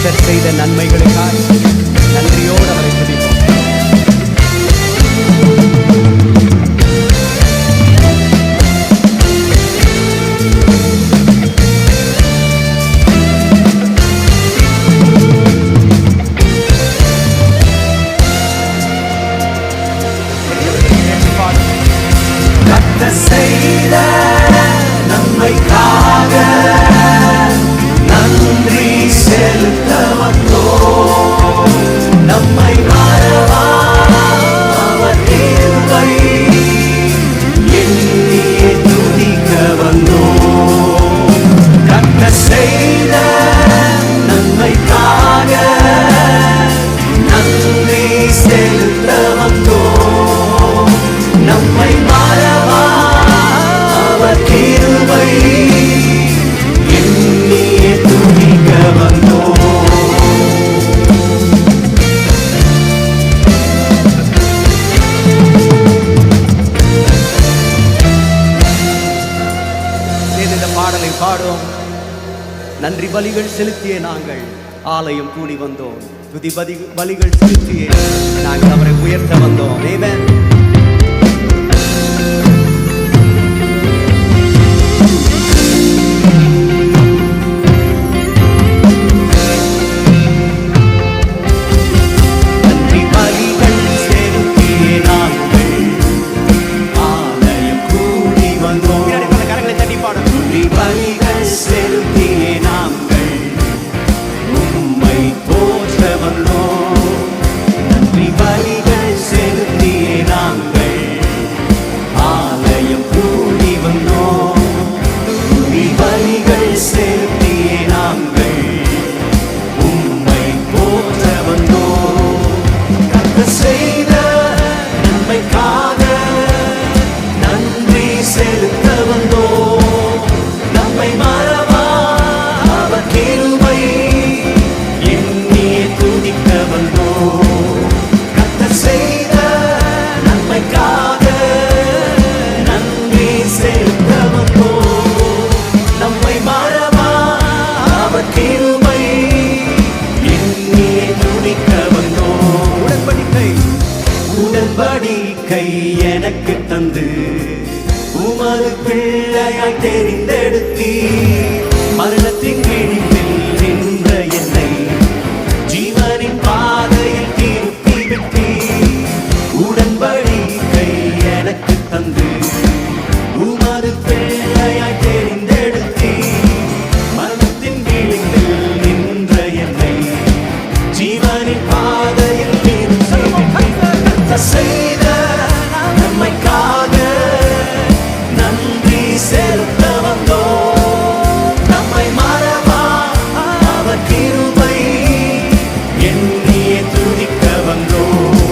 கர்த்தர் செய்த நன்மைகளுக்காய் நன்றியோடு அவரை துதிப்போம். கர்த்தர் செய்த நன்மைக்காக நன்றி செலுத்த வந்தோம். நம்மை மறவா அவர் கிருபை எண்ணியே துதிக்க வந்தோம். கர்த்தர் செய்த நன்மைக்காக நன்றி செலுத்த வந்தோம். நம்மை மறவா அவர் கிருபை எண்ணியே துதிக்க வந்தோம். இந்த பாடலை பாடும். நன்றி பலிகள் செலுத்திய நாங்கள் ஆலயம் கூடி வந்தோம். துதி பலிகள் செலுத்திய நாங்கள் அவரை உயர்த்த வந்தோம். ஆமென். உடன்படிக்கை எனக்கு தந்து உமது பிள்ளையாய் தெரிந்தெடுத்தீ. மரணத்தின் விளிம்பில் நின்ற என்னை ஜீவனின் பாதையில் திருப்பி விட்டீ. உடன்படிக்கை எனக்கு தந்து உமது பிள்ளையாய் தெரிந்தெடுத்தீ. மரணத்தின் விளிம்பில் நின்ற என்னை ஜீவனின் பாதையில் திருப்பி விட்டீ. செய்த நன்மைக்காக நன்றி செலுத்த வந்தோம். நம்மை மறவா அவர் கிருபை எண்ணியே துதிக்க வந்தோம்.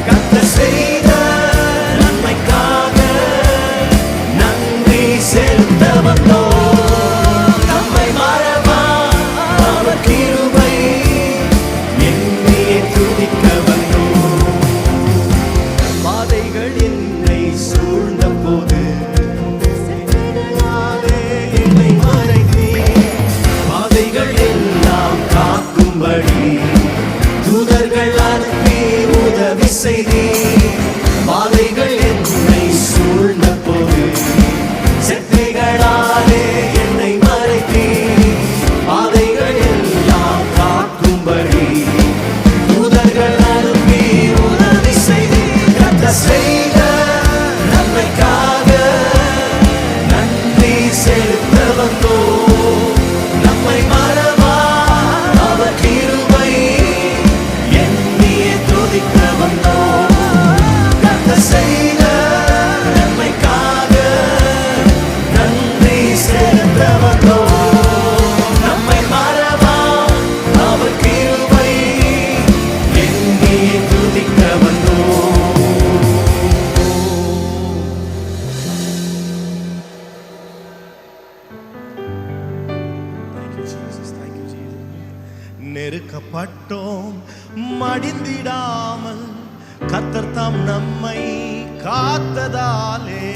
கர்த்தர் செய்த நன்மைக்காக நன்றி செலுத்த வந்தோம். நம்மை மறவா அவர் கிருபை எண்ணியே துதிக்க வந்தோம். பாதைகள் என்னை சூழ்ந்த போது என்னை மறைத்தீ. பாதைகள் எல்லாம் காக்கும்படி தூதர்கள் அனுப்பி உதவி செய்தீ. பாதைகள் என்னை சூழ்ந்த போது செட்டைகளாலே என்னை மறைத்தீ. பாதைகள் எல்லாம் காக்கும்படி தூதர்கள் அனுப்பி உதவி செய்தீ. செய்த நன்மைக்காக நன்றி செலுத்த வந்தோம். நம்மை மறவா அவர் கிருபை எண்ணியே துதிக்க வந்தோம். கர்த்தர் செய்த நன்மைக்காக நன்றி செலுத்த வந்தோம். நம்மை மறவா அவர் கிருபை எண்ணியே துதிக்க வந்தோம். நெருக்கப்பட்டோம் மடிந்திடாமல் கர்த்தர் தாம் நம்மை காத்ததாலே.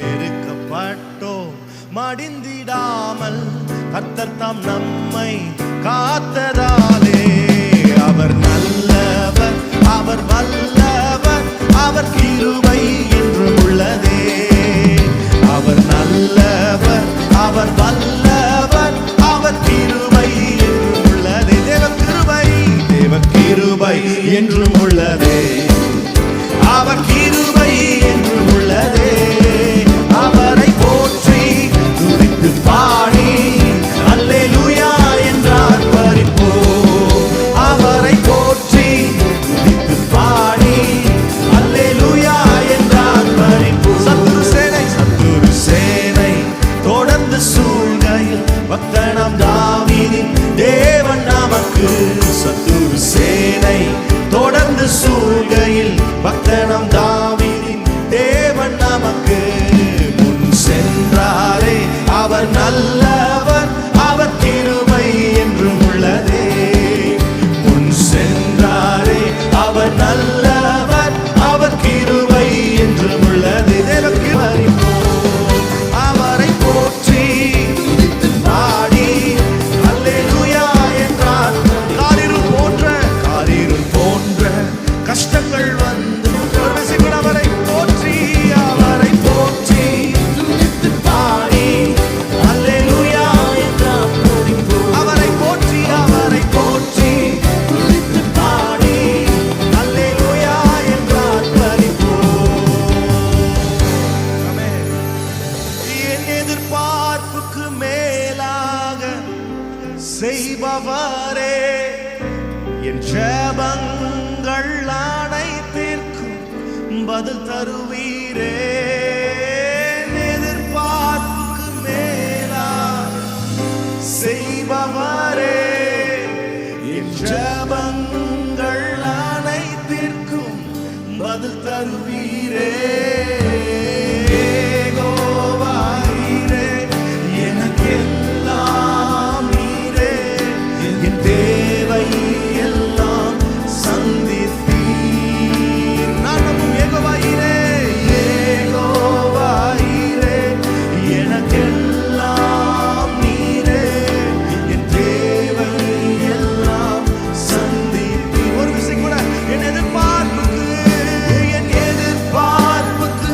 நெருக்கப்பட்டோம் மடிந்திடாமல் கர்த்தர் தாம் நம்மை காத்ததாலே அவர் நல்லவர், அவர் வல்லவர், அவர் கிருபை என்றும் உள்ளதே. அவர் நல்லவர், அவர் வல்லவர், அவர் கிருபை என்றும் உள்ளதே. தேவ கிருபை, தேவ கிருபை என்றும் உள்ளதே. அவர் கிருபை என்றும் உள்ளதே. அவரை போற்றி துதித்து பாடி அல்லேலூயா என்றார் பரிப்போம். அவரை போற்றி துதித்து பாடி அல்லேலூயா என்றார் பரிப்போம். சத்துரு சேனை தொடர்ந்து சூழ்கையில் பக்தனாம் தாவீதின் தேவன் நமக்கு. சத்துரு சேனை தொடர்ந்து சூழ்கையில் பக்தனாம் தாவீதின் தேவன் நமக்கு. முன் சென்றாரே அவர் நல்லவர், அவர் கிருபை என்றும் உள்ளதே. முன் சென்றாரே அவர் நல்லவர், அவர் கிருபை என்றும் உள்ளதே. தேவக்கு பரிபூர்ணம் அவரை போற்றி துதித்து பாடி அல்லேலூயா என்றார். காரிருள் போன்ற கஷ்டங்கள் வந்து அவரை போற்றி, அவரை போற்றி துதித்து பாடி அல்லேலூயா என்றார். அவரை போற்றி, அவரை போற்றி துதித்து பாடி அல்லேலூயா என்றார் பரிபூர்ணம். என் எதிர்பார்ப்புக்கு மேலாக செய்பவரே, என் ஜெபங்கள் அனைத்திற்கும் பதில் தருவீரே. எதிர்பார்ப்புக்கு மேலாக செய்பவரே, என் ஜெபங்கள் அனைத்திற்கும் பதில் தருவீரே. யெகோவாயிரே, எனக்கெல்லாம் நீரே, என் தேவை எல்லாம் சந்தித்தீர். நானும் யெகோவாயிரே, யெகோவாயிரே, எனக்கெல்லாம் நீரே, என் தேவை எல்லாம் சந்தித்தீர். ஒரு விஷயம் கூட என் எதிர்பார்ப்புக்கு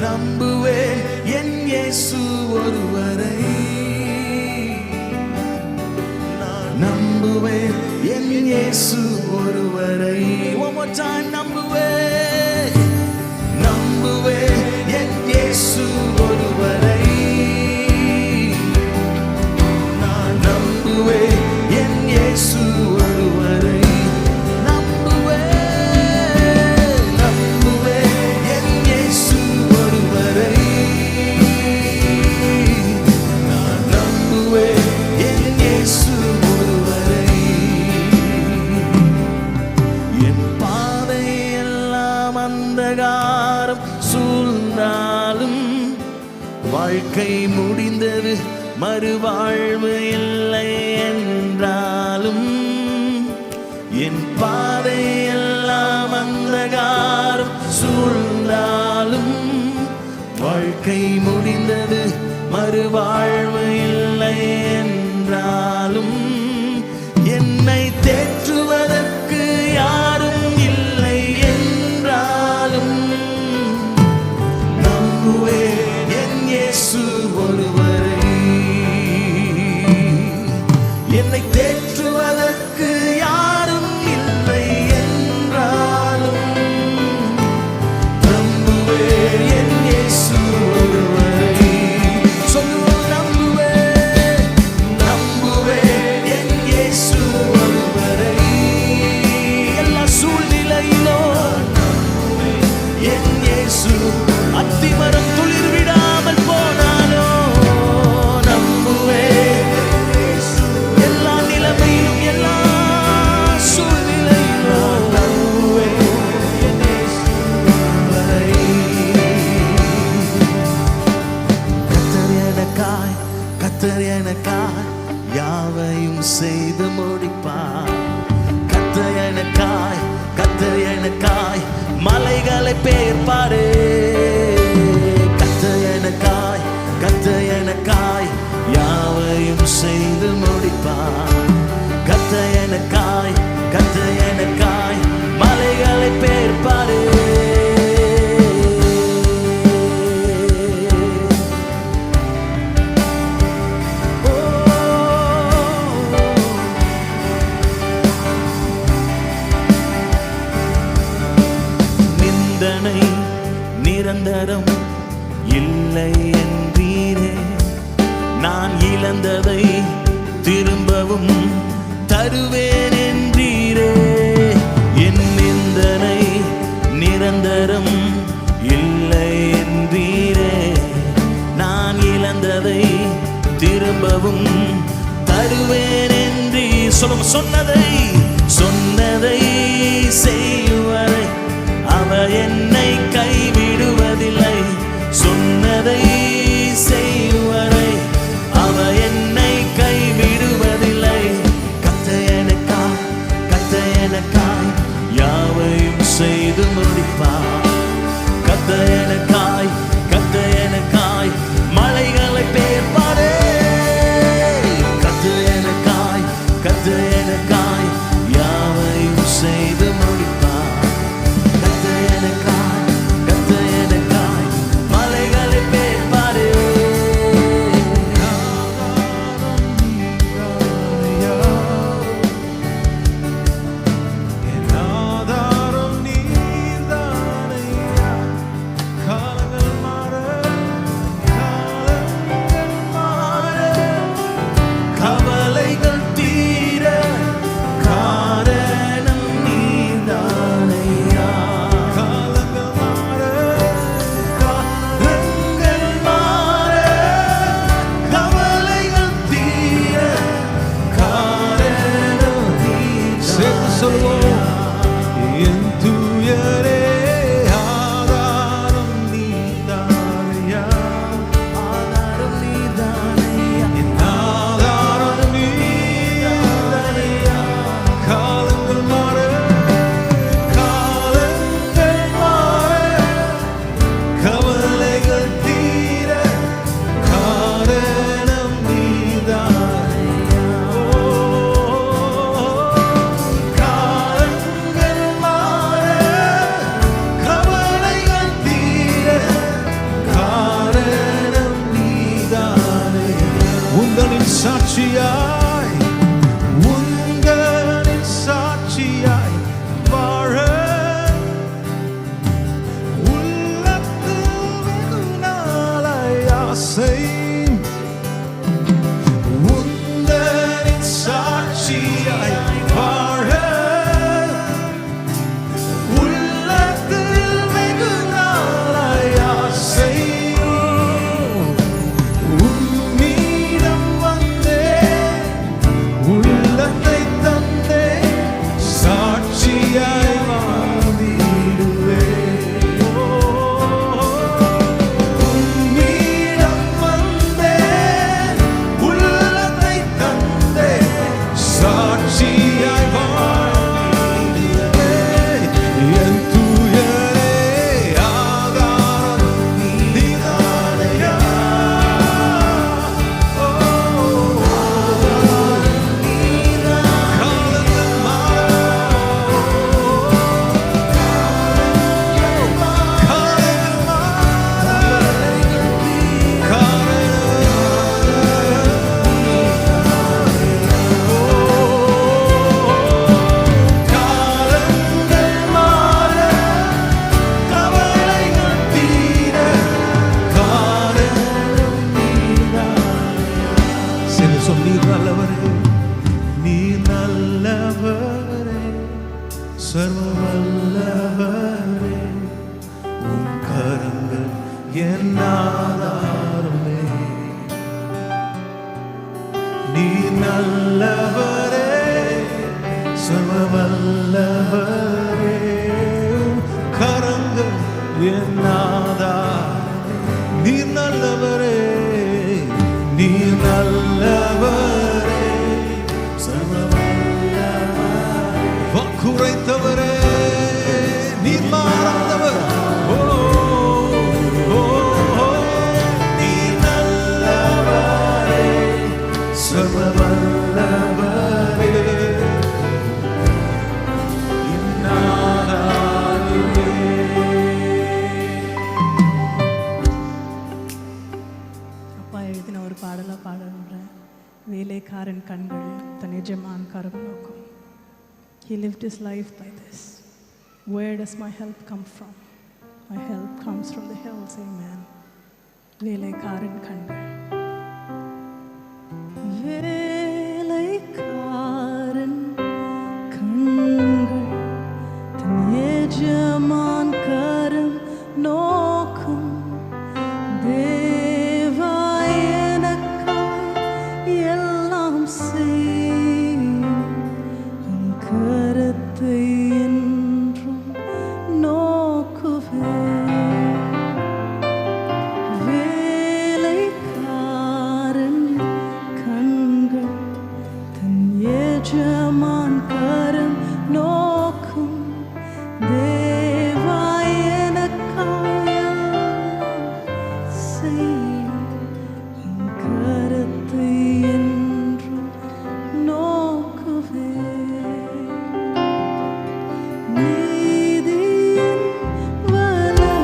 நம்புவேன் என் இயேசு ஒருவரை. நான் நம்புவேன் என் இயேசு ஒருவரை. One more time. நம்புவேன் என் இயேசு ஒருவரை. நான் நம்புவேன் என் இயேசு ஒருவரை. சூழ்ந்தாலும் வாழ்க்கை முடிந்தது, மறுவாழ்வு இல்லை என்றாலும், என் பாதை எல்லாம் அந்தகாரம் சூழ்ந்தாலும் வாழ்க்கை முடிந்தது, மறுவாழ்வு இல்லை என்றாலும், என்னை தேற்றுவதற்கு யாரும் இல்லை என்றாலும், நம்புவேன் என் இயேசு ஒருவரை. என்னை தேற்றுவதற்கு யாரும் இல்லை என்றாலும், நம்புவேன் என் இயேசு ஒருவரை. சொல்லுவோம், நம்புவேன் என் இயேசு ஒருவரை. எல்லா சூழ்நிலையிலும் என் இயேசு அத்திமரம் துளிர் விடாமல் போனாலோ, நம்புவேன் எல்லா நிலைமையிலும் எல்லா சூழ்நிலையிலும், நம்புவேன் என் இயேசு ஒருவரை. கர்த்தர் எனக்காய் யாவையும் செய்து முடிப்பார். கர்த்தர் எனக்காய் மலைகளை பெயர்ப்பாரே. கர்த்தர் எனக்காய் யாவையும் செய்து முடிப்பார். கர்த்தர் எனக்காய் மலைகளை பெயர்ப்பாரே. நிந்தனை நிரந்தரம் இல்லை என்றீரே, நான் இழந்ததை திரும்பவும் தருவேன் என்றீரே. என் நிந்தனை நிரந்தரம் இல்லை என்றீரே, நான் இழந்ததை திரும்பவும் தருவேன் என்றீ. சொன்னதை செய்வரை அவர் என்னை கைவிடுவதில்லை. சொன்னதை செய்வரை அவர் என்னை கைவிடுவதில்லை. கர்த்தர் எனக்காய் யாவையும் செய்து முடிப்பார். கர்த்தர் எனக்காய் மலைகளை பெயர்ப்பாரே. கர்த்தர் எனக்காய் யாவையும் செய்து முடிப்பார். கர்த்தர் எனக்காய் செய்யும் உந்தனின் சாட்சியாய் வாழ உள்ளத்தில் வெகு நாளாய் ஆசை உம்மிடம் வந்தேன் உள்ளத்தை தந்தேன் சாட்சியாய் வாழ்ந்திடுவேன் உம்மிடம் வந்தேன் உள்ளத்தை தந்தேன் சாட்சியாய் வாழ்ந்திடுவேன் என் தூயரே ஆதாரம் நீதானையா நீர் நல்லவரே, நீர் நல்லவரே, சர்வ வல்லவரே, உம் கரங்கள் என் ஆதாரமே. நீர் நல்லவரே, சர்வ வல்லவரே, உம் கரங்கள் என் ஆதாரமே. நீர் நல்லவரே, நீர் நல்லவரே, சர்வ வல்லவரே, வாக்குரைத்தவரே, நீர் மாறாதவர். ஓ, ஓ, ஓ, நீர் நல்லவரே, சர்வ வல்லவரே, இன்னாதாரே. அப்பா எழுதின ஒரு பாடலாக பாடுறேன். வேலைக்காரன் கண்கள் தன் எஜமான் கரம் நோக்கும். He lived his life by this. Where does my help come from? My help comes from the hills. Amen. வேலைக்காரன் கண்கள். வேலைக்காரன் கண்கள் தன் எஜமான் கரம் நோக்கும். தேவா எனக்காய் எல்லாம் செய்யும். உன் கரத்தை என்றும் நோக்குவேன். வேலைக்காரன் கண்கள் தன் எஜமான் கரம் நோக்கும். தேவா எனக்காய் எல்லாம் செய்யும். உன் கரத்தை என்றும் நோக்குவேன். நீதியின் வலது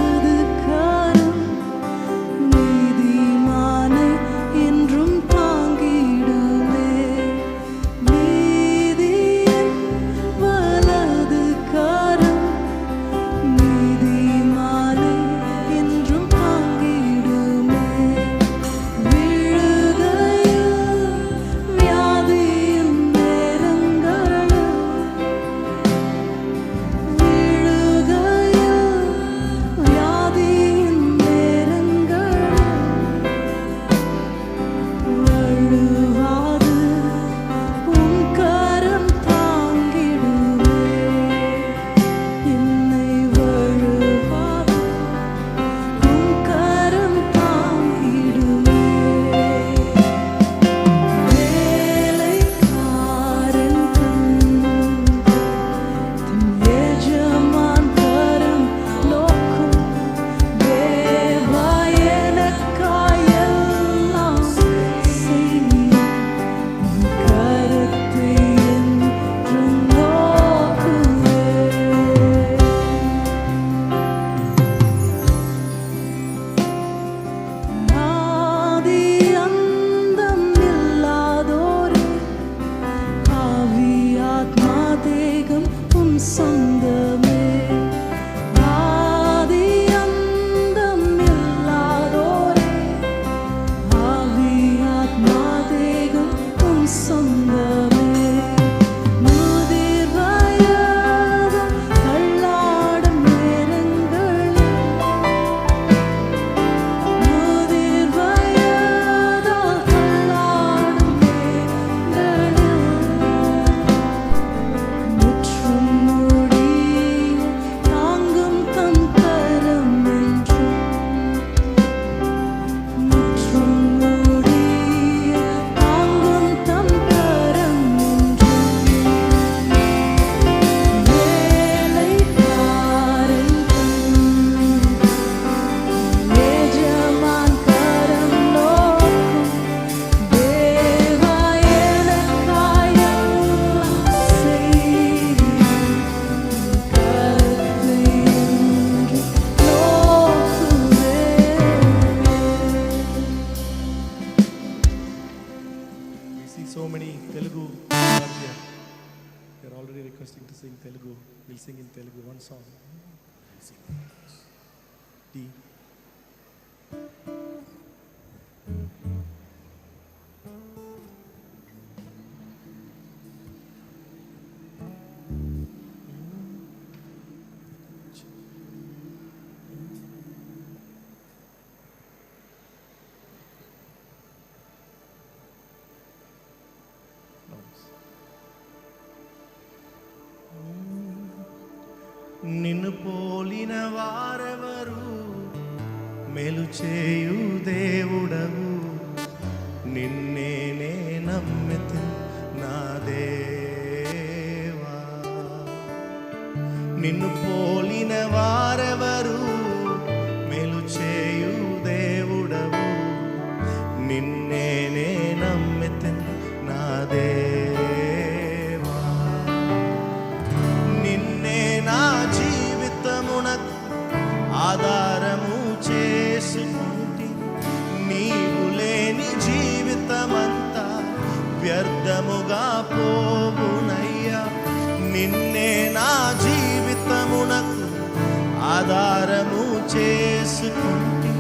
We'll sing in Telugu one song. D. నిన్ను పోలిన వారెవరు, మేలు చేయు దేవుడవు, నిన్నే నమ్మితి నా దేవా. నిన్ను పోలిన వారెవరు, మేలు చేయు దేవుడవు, నిన్నే నమ్మితి నా దేవా. నిన్నే నా జీవితమునకు ఆధారము చేసుకుంటి, నీవు లేని జీవితమంతా వ్యర్థముగా పోవునయ్యా. నిన్నే నా జీవితమునకు ఆధారము చేసుకుంటి,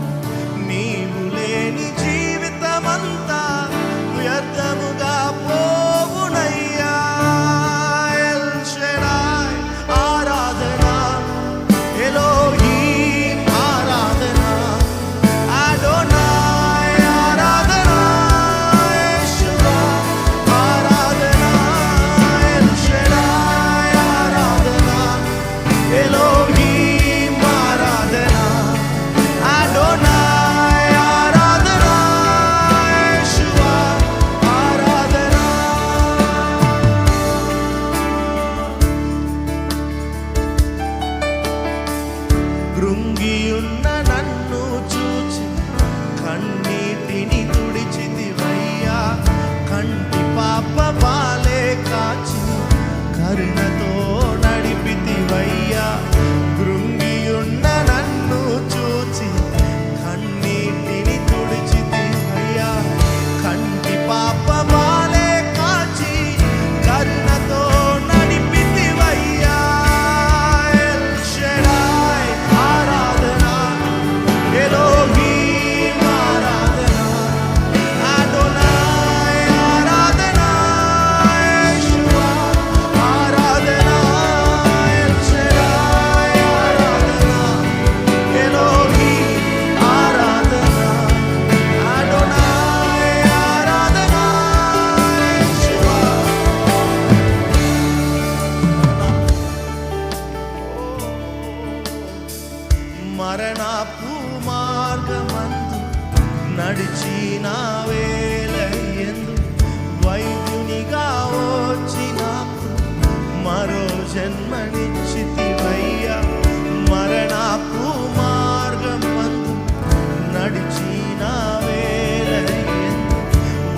నీవు లేని జీవితమంతా వ్యర్థముగా పోవునయ్యా. ఎల్ షెడాయ్ ఆరాధన, ఎలోహీం ఆరాధన, అడోనాయ్ ఆరాధన, యేషువా ఆరాధన. ఎల్ షెడాయ్ ఆరాధన, ఎలోహీం ఆరాధన, అడోనాయ్ ఆరాధన, యేషువా ఆరాధన. కృంగియున్న నన్ను చూచి కన్నీటిని తుడిచితివయ్యా. కంటి పాప పాలే కాచి కరుణతో నడిపితివయ్యా. కృంగియున్న నన్ను చూచి కన్నీటిని తుడిచితివయ్యా. కంటి పాప పాలే కాచి కరుణతో నడిపితివయ్యా. ఎల్ షెడాయ్ ఆరాధన, ఎలోహీం ఆరాధన, అడోనాయ్ ఆరాధన, యేషువా ఆరాధన. ఎల్ షెడాయ్ ఆరాధన, ఎలోహీం ఆరాధన, అడోనాయ్ ఆరాధన, యేషువా. మరణపు మార్గమందు నడిచిన వేళయందు వైద్యునిగా వచ్చి నాకు మరో జన్మనిచ్చితివయ్యా. మరణపు మార్గమందు నడిచిన వేళయందు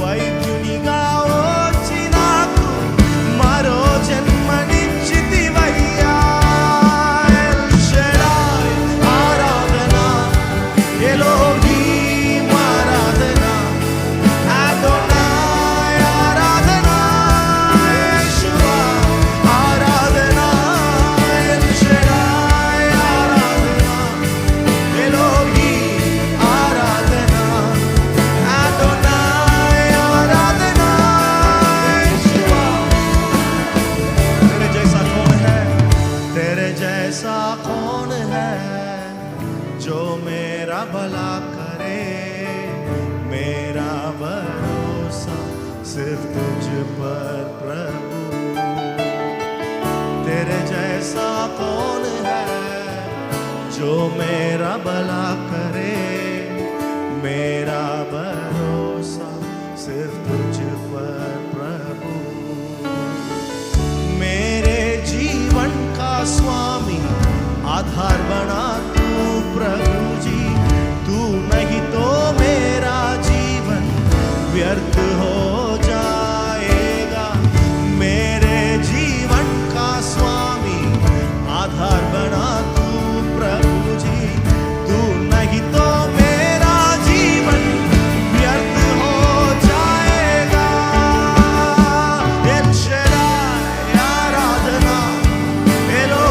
వైద్యునిగా వచ్చి నాకు మరో జన్మనిచ్చితివయ్యా. ఎల్ షెడాయ్ ఆరాధన, ఎలోహీం ఆరాధన, అడోనాయ్ ఆరాధన, యేషువా ఆరాధన. ఎల్ షెడాయ్ ఆరాధన, ఎలోహీం ఆరాధన, అడోనాయ్ ఆరాధన, యేషువా. तेरे जैसा कौन है, तेरे जैसा कौन है, जो मेरा भला करे. मेरा भरोसा सिर्फ तुझ पर प्रभु. तेरे जैसा कौन है, जो मेरा भला करे. मेरा भरोसा सिर्फ तुझ पर प्रभु. मेरे जीवन का स्वामी आधार बना तू प्रभु जी. तू नहीं तो मेरा जीवन व्यर्थ हो जाएगा. मेरे जीवन का स्वामी आधार बना तू प्रभु जी. तू नहीं तो मेरा जीवन व्यर्थ हो जाएगा. एल शेडाय आराधना, एलो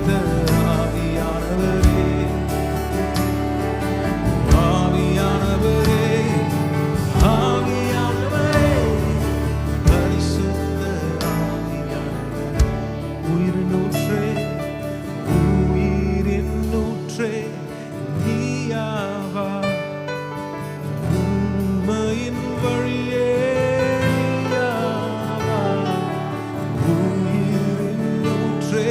ஆவியானவரே, ஆவியானவரே, ஆவியானவரே, பரிசுத்த ஆவியானவரே, உயிரினூற்றே, உயிரினூற்றே நீயாவா, உண்மையின் வழியே நீயாவா, உயிரினூற்றே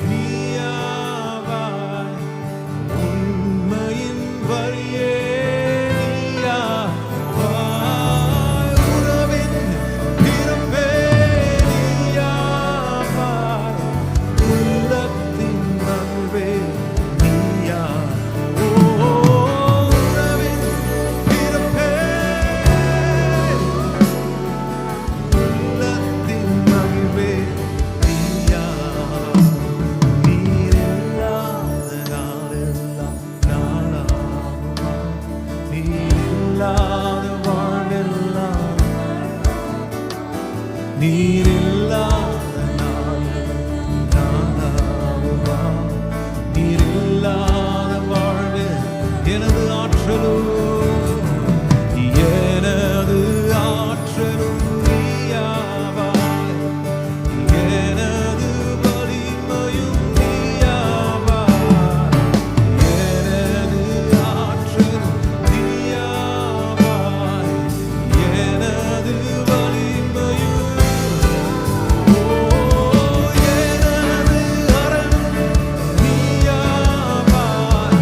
நீயாவா, உண்மையின் வழியே நீயாவா, உறவின் பிறப்பே நீயாவா, உள்ளத்தின் அன்பே நீயா, உறவின் பிறப்பே, உள்ளத்தின் அன்பே நீயா, நீரில்லாத நாளெல்லாம் நாளாகுமா, நீரில்லாத வாழ்வெல்லாம், நீரில்லாத நாளெல்லாம் நாளாகுமா, நீரில்லாத வாழ்வு எனது ஆற்றலும், எனது ஆற்றலும் நீயாவாய், எனது வலிமையும் நீயாவாய், எனது ஆற்றலும் நீயாவாய், எனது வலிமையும், எனது அரணும் நீயாவாய்,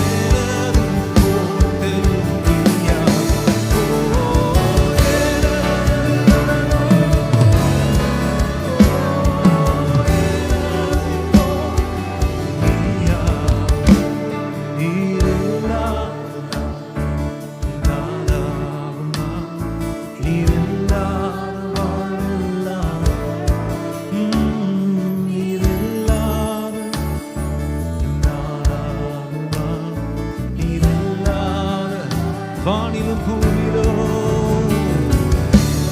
எனது கோட்டையும் வானிலும் பூவிலும்,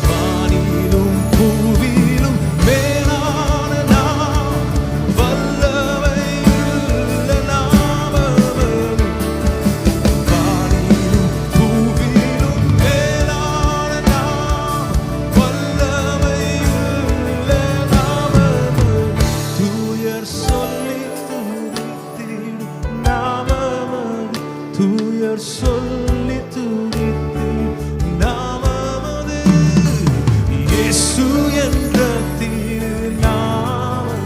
வானிலும் பூவிலும் மேலான நாம், வல்லமையுள்ள நாமமது, வானிலும் பூவிலும் மேலான நாம், வல்லமையுள்ள நாமமது, தூயர் சொல்லித் துதித்திடும் நாமமது, தூயர் சொல்லித் துதித்திடும் நாமமது, இயேசு என்ற திருநாமம்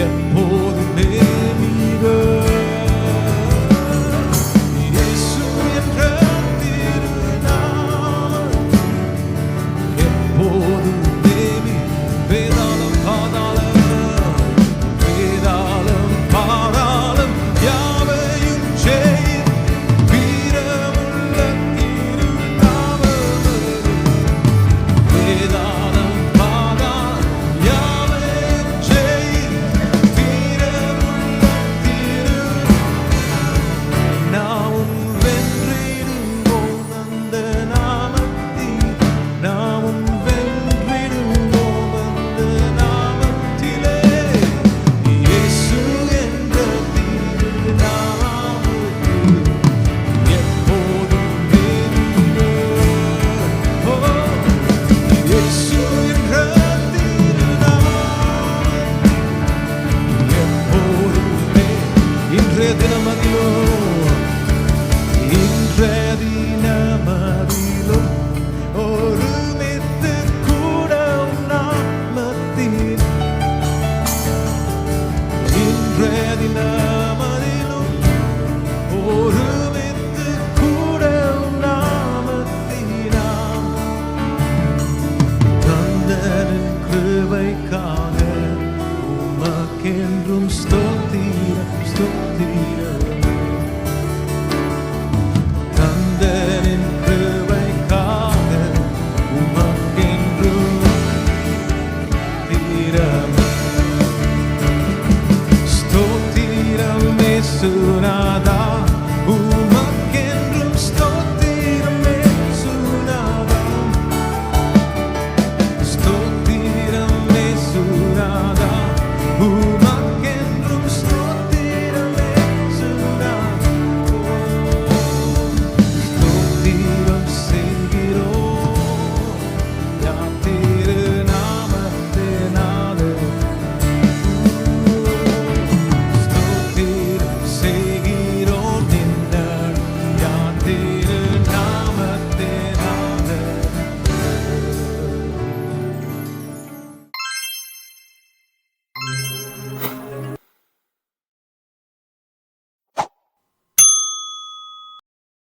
எப்போதுமே மிக, இயேசு என்ற திருநாமம் எப்போதுமே மிக, வேதாளம் பாதாளம் யாவையும் ஜெயித்து வீரமுள்ள திருநாமமது, வேதாளம் பாதாளம் யாவையும் ஜெயித்து வீரமுள்ள நாமும் வென்றிடுவோம் அந்த நாமத்தில், நாமும் வென்றிடுவோம் அந்த நாமத்திலே, இயேசு என்ற திருநாமத்தில் எப்போதும் வென்று, இயேசு என்ற திருநாமத்தில் எப்போதும் இன்றைய தினமதிலும் ஒருமித்து கூட நாமத்தில், இன்றைய தினமதிலும் ஒருமித்து கூட நாமத்தினாம், தந்தரின் கிருபைக்காக உமக்கென்றும் ஸ்தோத்திரம் ஸ்தோத்திரம், தந்தரின் கிருபைக்காக உமக்கென்றும் தீரம் ஸ்தோத்திரம் இயேசுநாதா,